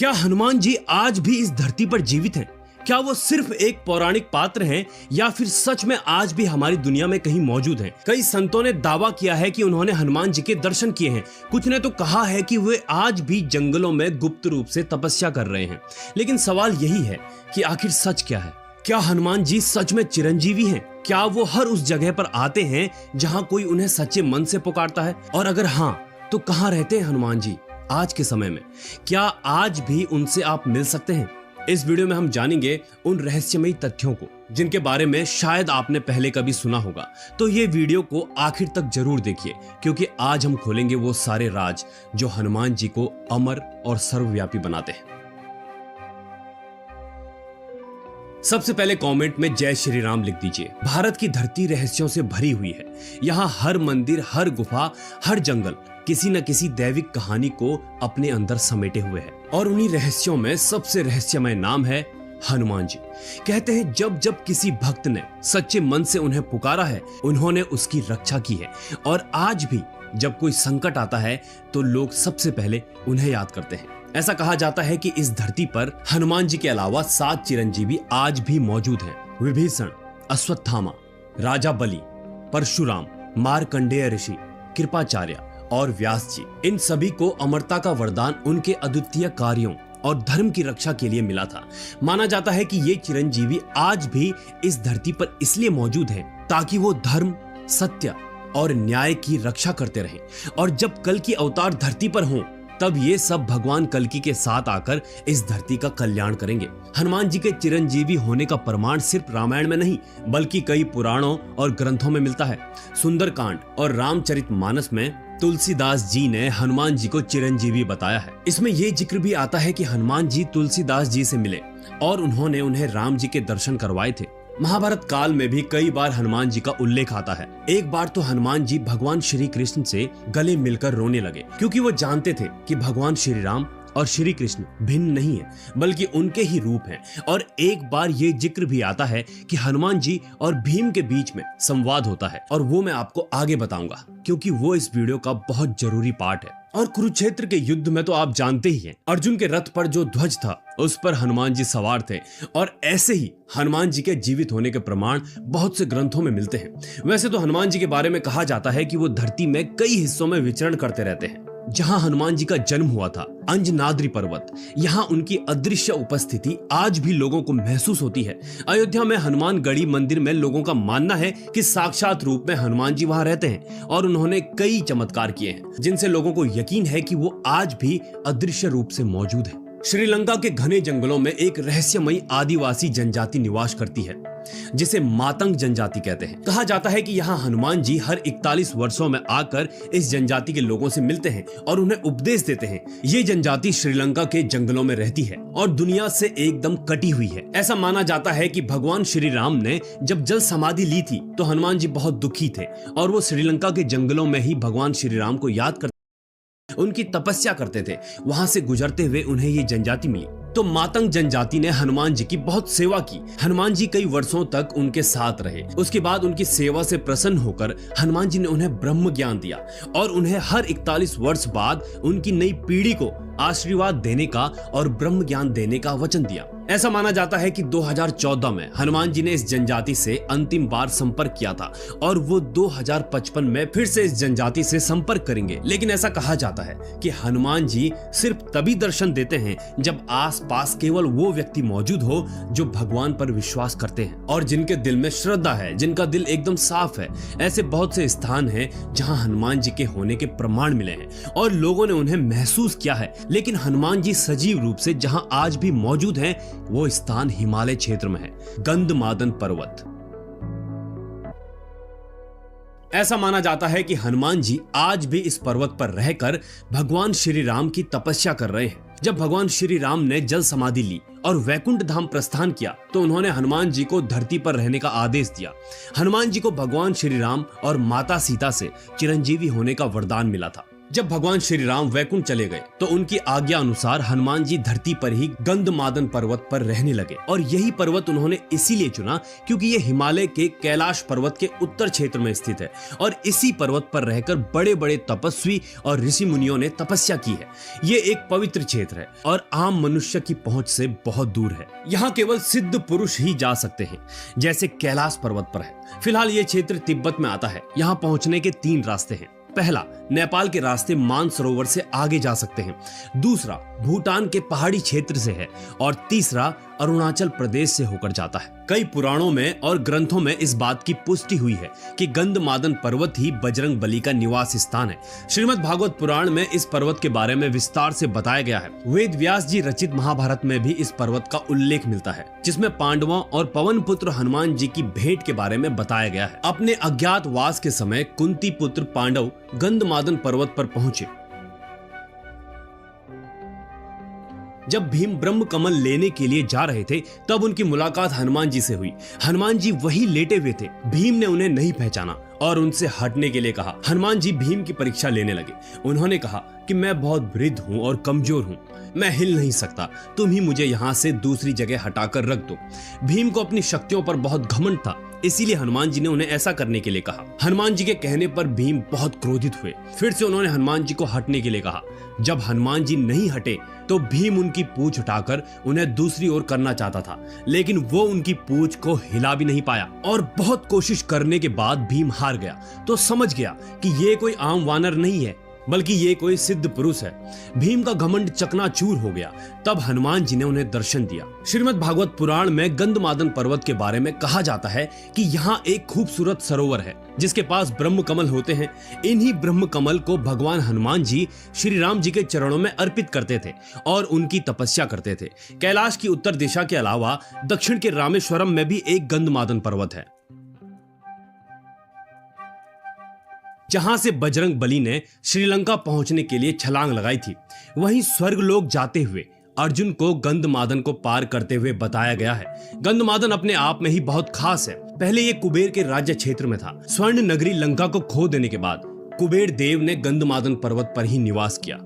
क्या हनुमान जी आज भी इस धरती पर जीवित हैं? क्या वो सिर्फ एक पौराणिक पात्र हैं या फिर सच में आज भी हमारी दुनिया में कहीं मौजूद हैं? कई संतों ने दावा किया है कि उन्होंने हनुमान जी के दर्शन किए हैं। कुछ ने तो कहा है कि वे आज भी जंगलों में गुप्त रूप से तपस्या कर रहे हैं। लेकिन सवाल यही है कि आखिर सच क्या है? क्या हनुमान जी सच में चिरंजीवी हैं? क्या वो हर उस जगह पर आते हैं जहां कोई उन्हें सच्चे मन से पुकारता है? और अगर हाँ, तो कहां रहते हैं हनुमान जी आज के समय में? क्या आज भी उनसे आप मिल सकते हैं? इस वीडियो में हम जानेंगे उन रहस्यमयी तथ्यों को जिनके बारे में शायद आपने पहले कभी सुना होगा। तो ये वीडियो को आखिर तक जरूर देखिए, क्योंकि आज हम खोलेंगे वो सारे राज जो हनुमान जी को अमर और सर्वव्यापी बनाते हैं। सबसे पहले कमेंट में जय श्री राम लिख दीजिए। भारत की धरती रहस्यों से भरी हुई है। यहाँ हर मंदिर, हर गुफा, हर जंगल किसी न किसी दैविक कहानी को अपने अंदर समेटे हुए है। और उन्हीं रहस्यों में सबसे रहस्यमय नाम है हनुमान जी। कहते हैं जब जब किसी भक्त ने सच्चे मन से उन्हें पुकारा है, उन्होंने उसकी रक्षा की है। और आज भी जब कोई संकट आता है तो लोग सबसे पहले उन्हें याद करते हैं। ऐसा कहा जाता है कि इस धरती पर हनुमान जी के अलावा 7 चिरंजीवी आज भी मौजूद हैं। विभीषण, अश्वत्थामा, राजा बलि, परशुराम, मार्कंडेय ऋषि, कृपाचार्य और व्यास जी। इन सभी को अमरता का वरदान उनके अद्वितीय कार्यों और धर्म की रक्षा के लिए मिला था। माना जाता है कि ये चिरंजीवी आज भी इस धरती पर इसलिए मौजूद हैं ताकि वो धर्म, सत्य और न्याय की रक्षा करते रहें। और जब कल की अवतार धरती पर हों, तब ये सब भगवान कल्कि के साथ आकर इस धरती का कल्याण करेंगे। हनुमान जी के चिरंजीवी होने का प्रमाण सिर्फ रामायण में नहीं, बल्कि कई पुराणों और ग्रंथों में मिलता है। सुंदरकांड और रामचरितमानस में तुलसीदास जी ने हनुमान जी को चिरंजीवी बताया है। इसमें यह जिक्र भी आता है कि हनुमान जी तुलसीदास जी से मिले और उन्होंने उन्हें राम जी के दर्शन करवाए थे। महाभारत काल में भी कई बार हनुमान जी का उल्लेख आता है। एक बार तो हनुमान जी भगवान श्री कृष्ण से गले मिलकर रोने लगे, क्योंकि वो जानते थे कि भगवान श्री राम और श्री कृष्ण भिन्न नहीं है, बल्कि उनके ही रूप हैं। और एक बार ये जिक्र भी आता है कि हनुमान जी और भीम के बीच में संवाद होता है, और वो मैं आपको आगे बताऊंगा, क्योंकि वो इस वीडियो का बहुत जरूरी पार्ट है। और कुरुक्षेत्र के युद्ध में तो आप जानते ही हैं, अर्जुन के रथ पर जो ध्वज था उस पर हनुमान जी सवार थे। और ऐसे ही हनुमान जी के जीवित होने के प्रमाण बहुत से ग्रंथों में मिलते हैं। वैसे तो हनुमान जी के बारे में कहा जाता है कि वो धरती में कई हिस्सों में विचरण करते रहते हैं। जहां हनुमान जी का जन्म हुआ था, अंजनाद्रि पर्वत, यहाँ उनकी अदृश्य उपस्थिति आज भी लोगों को महसूस होती है। अयोध्या में हनुमानगढ़ी मंदिर में लोगों का मानना है कि साक्षात रूप में हनुमान जी वहां रहते हैं और उन्होंने कई चमत्कार किए हैं, जिनसे लोगों को यकीन है कि वो आज भी अदृश्य रूप से मौजूद है। श्रीलंका के घने जंगलों में एक रहस्यमयी आदिवासी जनजाति निवास करती है, जिसे मातंग जनजाति कहते हैं। कहा जाता है कि यहाँ हनुमान जी हर 41 वर्षों में आकर इस जनजाति के लोगों से मिलते हैं और उन्हें उपदेश देते हैं। ये जनजाति श्रीलंका के जंगलों में रहती है और दुनिया से एकदम कटी हुई है। ऐसा माना जाता है कि भगवान श्री राम ने जब जल समाधि ली थी तो हनुमान जी बहुत दुखी थे और वो श्रीलंका के जंगलों में ही भगवान श्री राम को याद करते, उनकी तपस्या करते थे। वहां से गुजरते हुए उन्हें ये जनजाति मिली। तो मातंग जनजाति ने हनुमान जी की बहुत सेवा की। हनुमान जी कई वर्षों तक उनके साथ रहे। उसके बाद उनकी सेवा से प्रसन्न होकर हनुमान जी ने उन्हें ब्रह्म ज्ञान दिया और उन्हें हर 41 वर्ष बाद उनकी नई पीढ़ी को आशीर्वाद देने का और ब्रह्म ज्ञान देने का वचन दिया। ऐसा माना जाता है कि 2014 में हनुमान जी ने इस जनजाति से अंतिम बार संपर्क किया था और वो 2055 में फिर से इस जनजाति से संपर्क करेंगे। लेकिन ऐसा कहा जाता है कि हनुमान जी सिर्फ तभी दर्शन देते हैं जब आसपास केवल वो व्यक्ति मौजूद हो जो भगवान पर विश्वास करते हैं और जिनके दिल में श्रद्धा है, जिनका दिल एकदम साफ है। ऐसे बहुत से स्थान हैं जहां हनुमान जी के होने के प्रमाण मिले हैं और लोगों ने उन्हें महसूस किया है। लेकिन हनुमान जी सजीव रूप से जहां आज भी मौजूद हैं, वो स्थान हिमालय क्षेत्र में है, गंधमादन पर्वत। ऐसा माना जाता है कि हनुमान जी आज भी इस पर्वत पर रहकर भगवान श्री राम की तपस्या कर रहे हैं। जब भगवान श्री राम ने जल समाधि ली और वैकुंठ धाम प्रस्थान किया तो उन्होंने हनुमान जी को धरती पर रहने का आदेश दिया। हनुमान जी को भगवान श्री राम और माता सीता से चिरंजीवी होने का वरदान मिला था। जब भगवान श्री राम वैकुंठ चले गए तो उनकी आज्ञा अनुसार हनुमान जी धरती पर ही गंधमादन पर्वत पर रहने लगे। और यही पर्वत उन्होंने इसीलिए चुना क्योंकि ये हिमालय के कैलाश पर्वत के उत्तर क्षेत्र में स्थित है और इसी पर्वत पर रहकर बड़े बड़े तपस्वी और ऋषि मुनियों ने तपस्या की है। ये एक पवित्र क्षेत्र है और आम मनुष्य की पहुंच से बहुत दूर है। यहाँ केवल सिद्ध पुरुष ही जा सकते हैं, जैसे कैलाश पर्वत पर है। फिलहाल ये क्षेत्र तिब्बत में आता है। यहाँ पहुंचने के 3 रास्ते हैं। पहला, नेपाल के रास्ते मानसरोवर से आगे जा सकते हैं। दूसरा, भूटान के पहाड़ी क्षेत्र से है और तीसरा अरुणाचल प्रदेश से होकर जाता है। कई पुराणों में और ग्रंथों में इस बात की पुष्टि हुई है कि गंधमादन पर्वत ही बजरंग बली का निवास स्थान है। श्रीमद् भागवत पुराण में इस पर्वत के बारे में विस्तार से बताया गया है। वेद व्यास जी रचित महाभारत में भी इस पर्वत का उल्लेख मिलता है, जिसमें पांडवों और पवन पुत्र हनुमान जी की भेंट के बारे में बताया गया है। अपने अज्ञातवास के समय कुंती पुत्र पांडव गंधमादन पर्वत पर पहुंचे। जब भीम ब्रह्म कमल लेने के लिए जा रहे थे तब उनकी मुलाकात हनुमान जी से हुई। हनुमान जी वही लेटे हुए थे। भीम ने उन्हें नहीं पहचाना और उनसे हटने के लिए कहा। हनुमान जी भीम की परीक्षा लेने लगे। उन्होंने कहा कि मैं बहुत वृद्ध हूँ और कमजोर हूँ, मैं हिल नहीं सकता, तुम ही मुझे यहाँ से दूसरी जगह हटाकर रख दो। भीम को अपनी शक्तियों पर बहुत घमंड था, इसीलिए हनुमान जी ने उन्हें ऐसा करने के लिए कहा। हनुमान जी के कहने पर भीम बहुत क्रोधित हुए। फिर से उन्होंने हनुमान जी को हटने के लिए कहा। जब हनुमान जी नहीं हटे तो भीम उनकी पूंछ उठाकर उन्हें दूसरी ओर करना चाहता था, लेकिन वो उनकी पूंछ को हिला भी नहीं पाया और बहुत कोशिश करने के बाद भीम हार गया। तो समझ गया कि ये कोई आम वानर नहीं है, बल्कि ये कोई सिद्ध पुरुष है। भीम का घमंड चकनाचूर हो गया। तब हनुमान जी ने उन्हें दर्शन दिया। श्रीमद् भागवत पुराण में गंधमादन पर्वत के बारे में कहा जाता है कि यहाँ एक खूबसूरत सरोवर है जिसके पास ब्रह्म कमल होते हैं। इन्हीं ब्रह्म कमल को भगवान हनुमान जी श्री राम जी के चरणों में अर्पित करते थे और उनकी तपस्या करते थे। कैलाश की उत्तर दिशा के अलावा दक्षिण के रामेश्वरम में भी एक गंधमादन पर्वत है, जहां से बजरंग बली ने श्रीलंका पहुंचने के लिए छलांग लगाई थी। वहीं स्वर्गलोक जाते हुए अर्जुन को गंधमादन को पार करते हुए बताया गया है। गंधमादन अपने आप में ही बहुत खास है। पहले ये कुबेर के राज्य क्षेत्र में था। स्वर्ण नगरी लंका को खो देने के बाद कुबेर देव ने गंधमादन पर्वत पर ही निवास किया,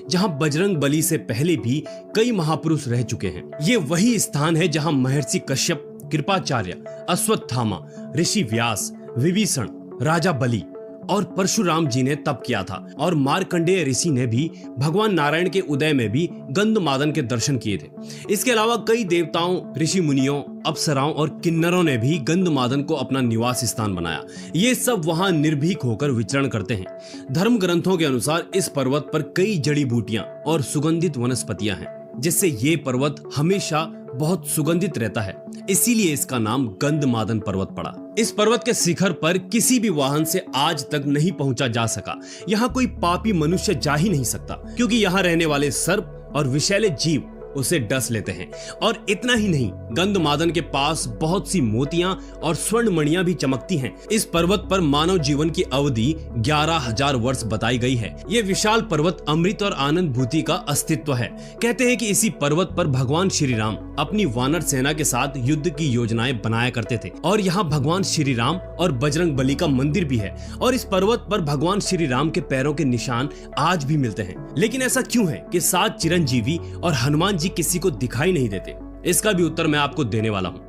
जहां बजरंग बली से पहले भी कई महापुरुष रह चुके हैं। ये वही स्थान है जहां महर्षि कश्यप, कृपाचार्य, अश्वत्थामा, ऋषि व्यास, विभीषण, राजा बलि और परशुराम जी ने तप किया था और मार्कंडेय ऋषि ने भी भगवान नारायण के उदय में भी गंधमादन के दर्शन किए थे। इसके अलावा कई देवताओं, ऋषि मुनियों, अप्सराओं और किन्नरों ने भी गंधमादन को अपना निवास स्थान बनाया। ये सब वहां निर्भीक होकर विचरण करते हैं। धर्म ग्रंथों के अनुसार इस पर्वत पर कई जड़ी बूटियां और सुगंधित वनस्पतियां हैं, जिससे ये पर्वत हमेशा बहुत सुगंधित रहता है। इसीलिए इसका नाम गंधमादन पर्वत पड़ा। इस पर्वत के शिखर पर किसी भी वाहन से आज तक नहीं पहुंचा जा सका। यहाँ कोई पापी मनुष्य जा ही नहीं सकता, क्योंकि यहाँ रहने वाले सर्प और विषैले जीव उसे डस लेते हैं। और इतना ही नहीं, गंधमादन के पास बहुत सी मोतियां और स्वर्ण मणियां भी चमकती हैं। इस पर्वत पर मानव जीवन की अवधि 11,000 वर्ष बताई गई है। ये विशाल पर्वत अमृत और आनंद भूति का अस्तित्व है। कहते हैं कि इसी पर्वत पर भगवान श्री राम अपनी वानर सेना के साथ युद्ध की योजनाएं बनाया करते थे और यहाँ भगवान श्री राम और बजरंग बली का मंदिर भी है और इस पर्वत पर भगवान श्री राम के पैरों के निशान आज भी मिलते हैं। लेकिन ऐसा क्यों है कि 7 चिरंजीवी और हनुमान जी किसी को दिखाई नहीं देते? इसका भी उत्तर मैं आपको देने वाला हूं।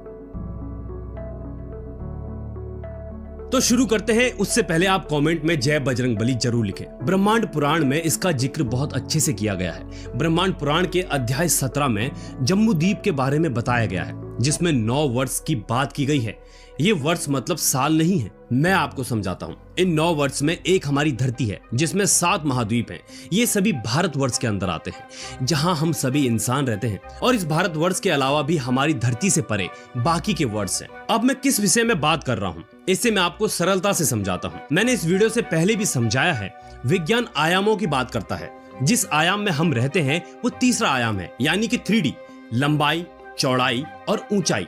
तो शुरू करते हैं। उससे पहले आप कमेंट में जय बजरंग बली जरूर लिखें। ब्रह्मांड पुराण में इसका जिक्र बहुत अच्छे से किया गया है। ब्रह्मांड पुराण के अध्याय 17 में जम्बूद्वीप के बारे में बताया गया है, जिसमें 9 वर्ष की बात की गई है। ये वर्ष मतलब साल नहीं है। मैं आपको समझाता हूँ। इन 9 वर्ष में एक हमारी धरती है जिसमें 7 महाद्वीप हैं। ये सभी भारतवर्ष के अंदर आते हैं, जहाँ हम सभी इंसान रहते हैं। और इस भारतवर्ष के अलावा भी हमारी धरती से परे बाकी के वर्ष हैं। अब मैं किस विषय में बात कर रहा हूँ, इससे मैं आपको सरलता से समझाता हूँ। मैंने इस वीडियो से पहले भी समझाया है। विज्ञान आयामों की बात करता है। जिस आयाम में हम रहते हैं वो तीसरा आयाम है, यानी कि 3D, लंबाई, चौड़ाई और ऊंचाई।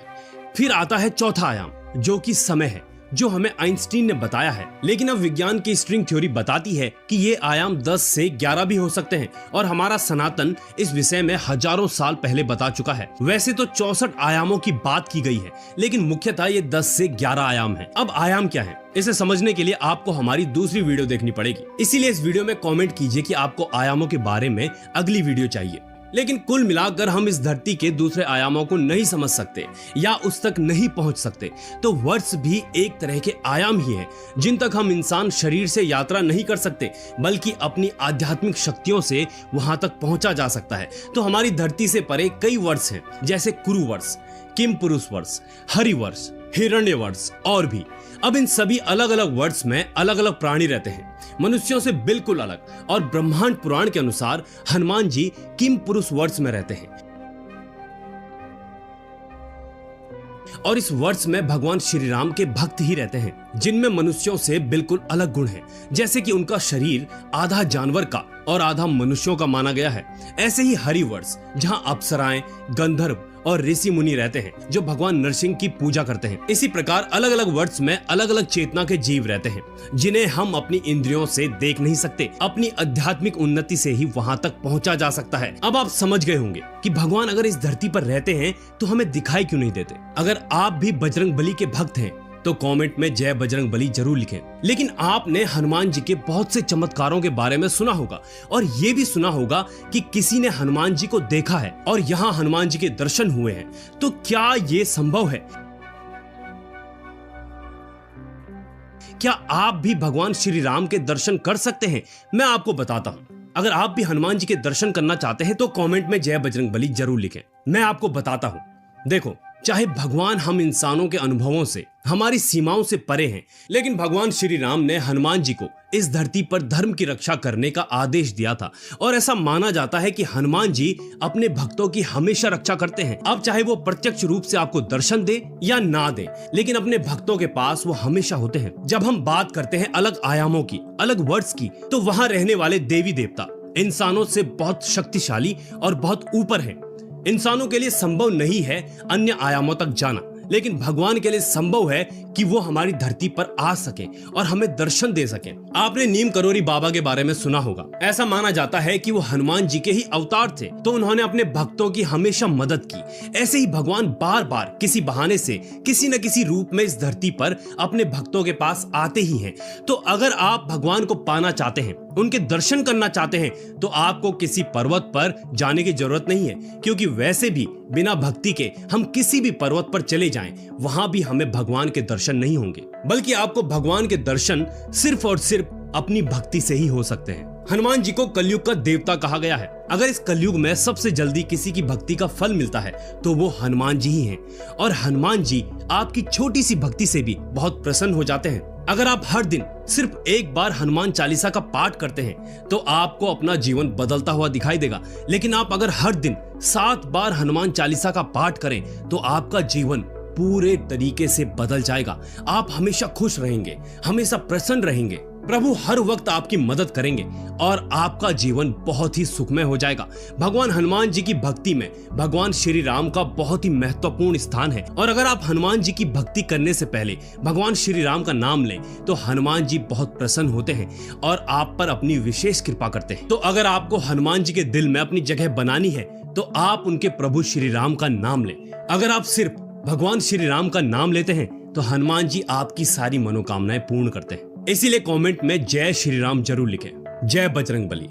फिर आता है चौथा आयाम जो कि समय है। जो हमें आइंस्टीन ने बताया है। लेकिन अब विज्ञान की स्ट्रिंग थ्योरी बताती है कि ये आयाम 10 से 11 भी हो सकते हैं और हमारा सनातन इस विषय में हजारों साल पहले बता चुका है। वैसे तो 64 आयामों की बात की गई है, लेकिन मुख्यतः ये 10 से 11 आयाम है। अब आयाम क्या है, इसे समझने के लिए आपको हमारी दूसरी वीडियो देखनी पड़ेगी। इसीलिए इस वीडियो में कमेंट कीजिए कि आपको आयामों के बारे में अगली वीडियो चाहिए। लेकिन कुल मिलाकर हम इस धरती के दूसरे आयामों को नहीं समझ सकते या उस तक नहीं पहुंच सकते, तो वर्ड्स भी एक तरह के आयाम ही हैं जिन तक हम इंसान शरीर से यात्रा नहीं कर सकते, बल्कि अपनी आध्यात्मिक शक्तियों से वहां तक पहुंचा जा सकता है। तो हमारी धरती से परे कई वर्ड्स हैं, जैसे कुरु वर्ड्स, किम पुरुष वर्ड्स, हरि वर्ड्स, हिरण्य वर्ड्स और भी। अब इन सभी अलग अलग वर्ड्स में अलग अलग प्राणी रहते हैं, मनुष्यों से बिल्कुल अलग, और ब्रह्मांड पुराण के अनुसार हनुमान जी किम पुरुष वर्ड्स में रहते हैं। और इस वर्ड्स में भगवान श्री राम के भक्त ही रहते हैं, जिनमें मनुष्यों से बिल्कुल अलग गुण हैं, जैसे कि उनका शरीर आधा जानवर का और आधा मनुष्यों का माना गया है। ऐसे ही हरि वर्ड्स, जहां अप्सराएं, गंधर्व और ऋषि मुनि रहते हैं, जो भगवान नरसिंह की पूजा करते हैं। इसी प्रकार अलग अलग वर्ड्स में अलग अलग चेतना के जीव रहते हैं, जिन्हें हम अपनी इंद्रियों से देख नहीं सकते। अपनी आध्यात्मिक उन्नति से ही वहां तक पहुंचा जा सकता है। अब आप समझ गए होंगे कि भगवान अगर इस धरती पर रहते हैं तो हमें दिखाई क्यों नहीं देते। अगर आप भी बजरंग बली के भक्त हैं तो कमेंट में जय बजरंग बली जरूर लिखें। लेकिन आपने हनुमान जी के बहुत से चमत्कारों के बारे में सुना होगा, और ये भी सुना होगा कि किसी ने हनुमान जी को देखा है और यहाँ हनुमान जी के दर्शन हुए हैं। तो क्या ये संभव है? क्या आप भी भगवान श्री राम के दर्शन कर सकते हैं? मैं आपको बताता हूँ। अगर आप भी हनुमान जी के दर्शन करना चाहते हैं तो कमेंट में जय बजरंग बली जरूर लिखें। मैं आपको बताता हूँ। देखो, चाहे भगवान हम इंसानों के अनुभवों से, हमारी सीमाओं से परे हैं, लेकिन भगवान श्री राम ने हनुमान जी को इस धरती पर धर्म की रक्षा करने का आदेश दिया था। और ऐसा माना जाता है कि हनुमान जी अपने भक्तों की हमेशा रक्षा करते हैं। अब चाहे वो प्रत्यक्ष रूप से आपको दर्शन दे या ना दे, लेकिन अपने भक्तों के पास वो हमेशा होते हैं। जब हम बात करते हैं अलग आयामों की, अलग वर्ड्स की, तो वहां रहने वाले देवी देवता इंसानों से बहुत शक्तिशाली और बहुत ऊपर हैं। इंसानों के लिए संभव नहीं है अन्य आयामों तक जाना, लेकिन भगवान के लिए संभव है कि वो हमारी धरती पर आ सके और हमें दर्शन दे सके। आपने नीम करोरी बाबा के बारे में सुना होगा। ऐसा माना जाता है कि वो हनुमान जी के ही अवतार थे, तो उन्होंने अपने भक्तों की हमेशा मदद की। ऐसे ही भगवान बार बार किसी बहाने से, किसी न किसी रूप में इस धरती पर अपने भक्तों के पास आते ही हैं। तो अगर आप भगवान को पाना चाहते हैं, उनके दर्शन करना चाहते हैं, तो आपको किसी पर्वत पर जाने की जरूरत नहीं है, क्योंकि वैसे भी बिना भक्ति के हम किसी भी पर्वत पर चले जाएं, वहां भी हमें भगवान के दर्शन नहीं होंगे। बल्कि आपको भगवान के दर्शन सिर्फ और सिर्फ अपनी भक्ति से ही हो सकते हैं। हनुमान जी को कलयुग का देवता कहा गया है। अगर इस कलयुग में सबसे जल्दी किसी की भक्ति का फल मिलता है तो वो हनुमान जी ही हैं। और हनुमान जी आपकी छोटी सी भक्ति से भी बहुत प्रसन्न हो जाते हैं। अगर आप हर दिन सिर्फ एक बार हनुमान चालीसा का पाठ करते हैं तो आपको अपना जीवन बदलता हुआ दिखाई देगा। लेकिन आप अगर हर दिन 7 बार हनुमान चालीसा का पाठ करें तो आपका जीवन पूरे तरीके से बदल जाएगा। आप हमेशा खुश रहेंगे, हमेशा प्रसन्न रहेंगे। प्रभु हर वक्त आपकी मदद करेंगे और आपका जीवन बहुत ही सुखमय हो जाएगा। भगवान हनुमान जी की भक्ति में भगवान श्री राम का बहुत ही महत्वपूर्ण स्थान है। और अगर आप हनुमान जी की भक्ति करने से पहले भगवान श्री राम का नाम लें तो हनुमान जी बहुत प्रसन्न होते हैं और आप पर अपनी विशेष कृपा करते हैं। तो अगर आपको हनुमान जी के दिल में अपनी जगह बनानी है तो आप उनके प्रभु श्री राम का नाम लें। अगर आप सिर्फ भगवान श्री राम का नाम लेते हैं तो हनुमान जी आपकी सारी मनोकामनाएं पूर्ण करते हैं। इसीलिए कमेंट में जय श्री राम जरूर लिखें। जय बजरंग बली।